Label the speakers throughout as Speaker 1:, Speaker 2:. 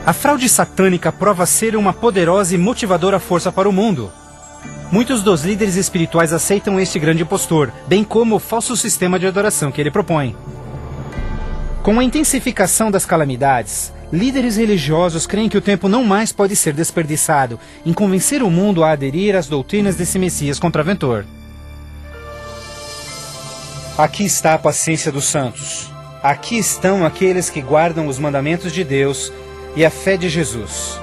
Speaker 1: A fraude satânica prova ser uma poderosa e motivadora força para o mundo. Muitos dos líderes espirituais aceitam este grande impostor, bem como o falso sistema de adoração que ele propõe. Com a intensificação das calamidades, líderes religiosos creem que o tempo não mais pode ser desperdiçado em convencer o mundo a aderir às doutrinas desse Messias contraventor. Aqui está a paciência dos santos. Aqui estão aqueles que guardam os mandamentos de Deus e a fé de Jesus.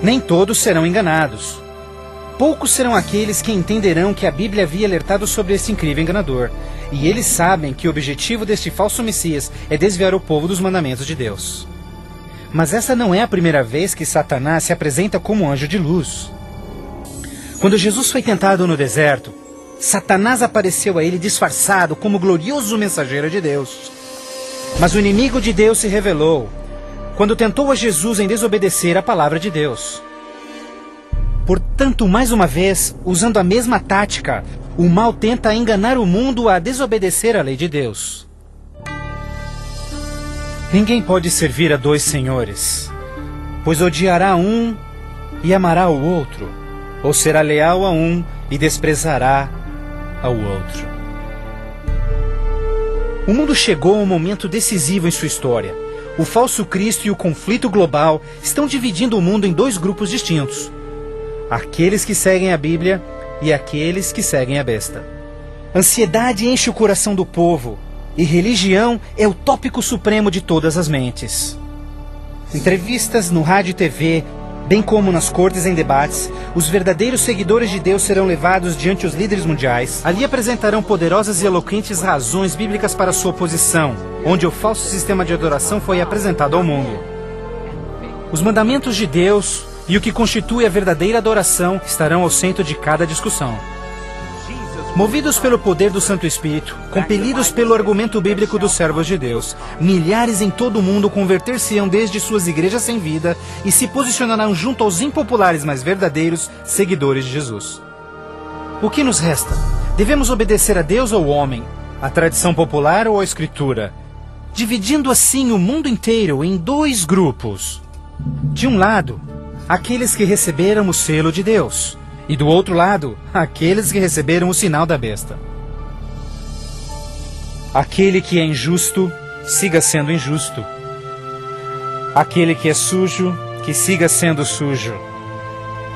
Speaker 1: Nem todos serão enganados. Poucos serão aqueles que entenderão que a Bíblia havia alertado sobre esse incrível enganador, e eles sabem que o objetivo deste falso Messias é desviar o povo dos mandamentos de Deus. Mas essa não é a primeira vez que Satanás se apresenta como anjo de luz. Quando Jesus foi tentado no deserto, Satanás apareceu a ele disfarçado como glorioso mensageiro de Deus. Mas o inimigo de Deus se revelou quando tentou a Jesus em desobedecer a palavra de Deus. Portanto, mais uma vez, usando a mesma tática, o mal tenta enganar o mundo a desobedecer a lei de Deus. Ninguém pode servir a dois senhores, pois odiará um e amará o outro, ou será leal a um e desprezará ao outro. O mundo chegou a um momento decisivo em sua história. O falso Cristo e o conflito global estão dividindo o mundo em dois grupos distintos: aqueles que seguem a Bíblia e aqueles que seguem a besta. Ansiedade enche o coração do povo, e religião é o tópico supremo de todas as mentes. Entrevistas no rádio e TV, bem como nas cortes em debates, os verdadeiros seguidores de Deus serão levados diante os líderes mundiais. Ali apresentarão poderosas e eloquentes razões bíblicas para sua oposição, onde o falso sistema de adoração foi apresentado ao mundo. Os mandamentos de Deus e o que constitui a verdadeira adoração estarão ao centro de cada discussão. Movidos pelo poder do Santo Espírito, compelidos pelo argumento bíblico dos servos de Deus, milhares em todo o mundo converter-se-ão desde suas igrejas sem vida e se posicionarão junto aos impopulares, mas verdadeiros seguidores de Jesus. O que nos resta? Devemos obedecer a Deus ou ao homem, à tradição popular ou à Escritura, dividindo assim o mundo inteiro em dois grupos. De um lado, aqueles que receberam o selo de Deus, e do outro lado, aqueles que receberam o sinal da besta. Aquele que é injusto, siga sendo injusto. Aquele que é sujo, que siga sendo sujo.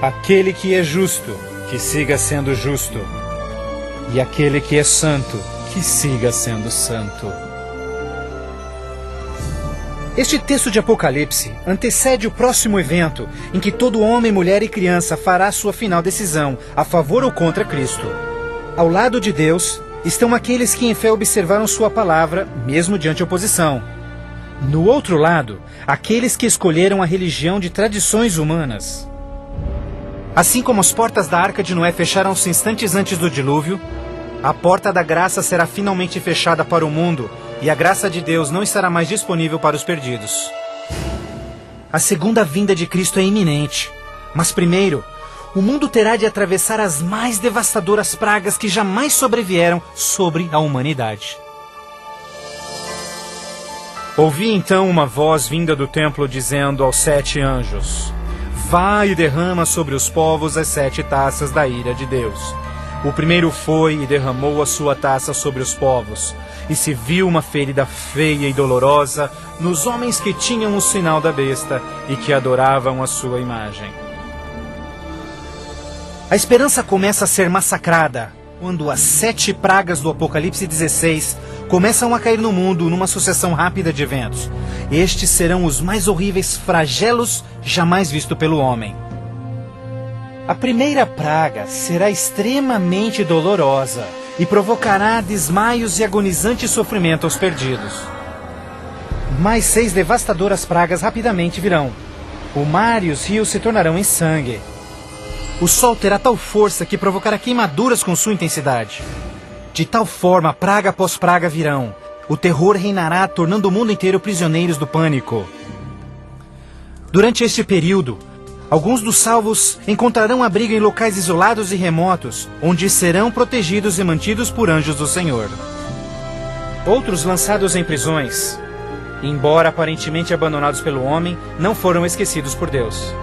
Speaker 1: Aquele que é justo, que siga sendo justo. E aquele que é santo, que siga sendo santo. Este texto de Apocalipse antecede o próximo evento em que todo homem, mulher e criança fará sua final decisão, a favor ou contra Cristo. Ao lado de Deus estão aqueles que em fé observaram sua palavra, mesmo diante oposição. No outro lado, aqueles que escolheram a religião de tradições humanas. Assim como as portas da Arca de Noé fecharam-se instantes antes do dilúvio, a porta da graça será finalmente fechada para o mundo, e a graça de Deus não estará mais disponível para os perdidos. A segunda vinda de Cristo é iminente, mas primeiro, o mundo terá de atravessar as mais devastadoras pragas que jamais sobrevieram sobre a humanidade. Ouvi então uma voz vinda do templo dizendo aos 7 anjos: Vai e derrama sobre os povos as 7 taças da ira de Deus. O primeiro foi e derramou a sua taça sobre os povos, e se viu uma ferida feia e dolorosa nos homens que tinham o sinal da besta e que adoravam a sua imagem. A esperança começa a ser massacrada quando as 7 pragas do Apocalipse 16 começam a cair no mundo numa sucessão rápida de eventos. Estes serão os mais horríveis flagelos jamais vistos pelo homem. A primeira praga será extremamente dolorosa e provocará desmaios e agonizante sofrimento aos perdidos. Mais 6 devastadoras pragas rapidamente virão. O mar e os rios se tornarão em sangue. O sol terá tal força que provocará queimaduras com sua intensidade. De tal forma, praga após praga virão. O terror reinará, tornando o mundo inteiro prisioneiros do pânico. Durante este período, alguns dos salvos encontrarão abrigo em locais isolados e remotos, onde serão protegidos e mantidos por anjos do Senhor. Outros lançados em prisões. embora aparentemente abandonados pelo homem, não foram esquecidos por Deus.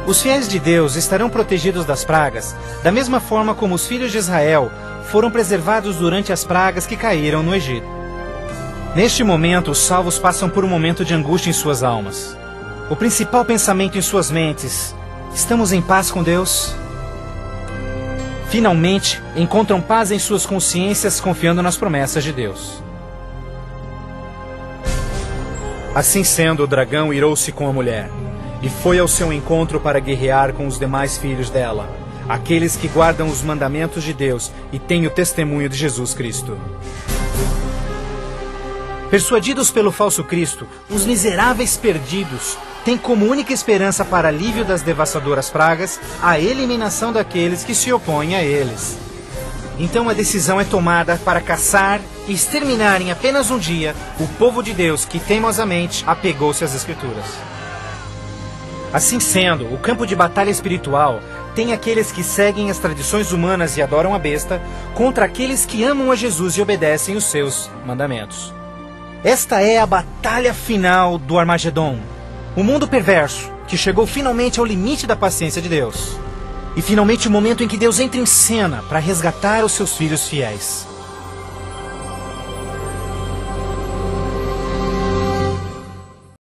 Speaker 1: Os fiéis de Deus estarão protegidos das pragas, da mesma forma como os filhos de Israel foram preservados durante as pragas que caíram no Egito. Neste momento, os salvos passam por um momento de angústia em suas almas. O principal pensamento em suas mentes: estamos em paz com Deus? Finalmente, encontram paz em suas consciências confiando nas promessas de Deus. Assim sendo, o dragão irou-se com a mulher e foi ao seu encontro para guerrear com os demais filhos dela, aqueles que guardam os mandamentos de Deus e têm o testemunho de Jesus Cristo. Persuadidos pelo falso Cristo, os miseráveis perdidos têm como única esperança para alívio das devastadoras pragas a eliminação daqueles que se opõem a eles. Então a decisão é tomada para caçar e exterminar em apenas um dia o povo de Deus que teimosamente apegou-se às Escrituras. Assim sendo, o campo de batalha espiritual tem aqueles que seguem as tradições humanas e adoram a besta contra aqueles que amam a Jesus e obedecem os seus mandamentos. Esta é a batalha final do Armagedon. O mundo perverso, que chegou finalmente ao limite da paciência de Deus. E finalmente o momento em que Deus entra em cena para resgatar os seus filhos fiéis.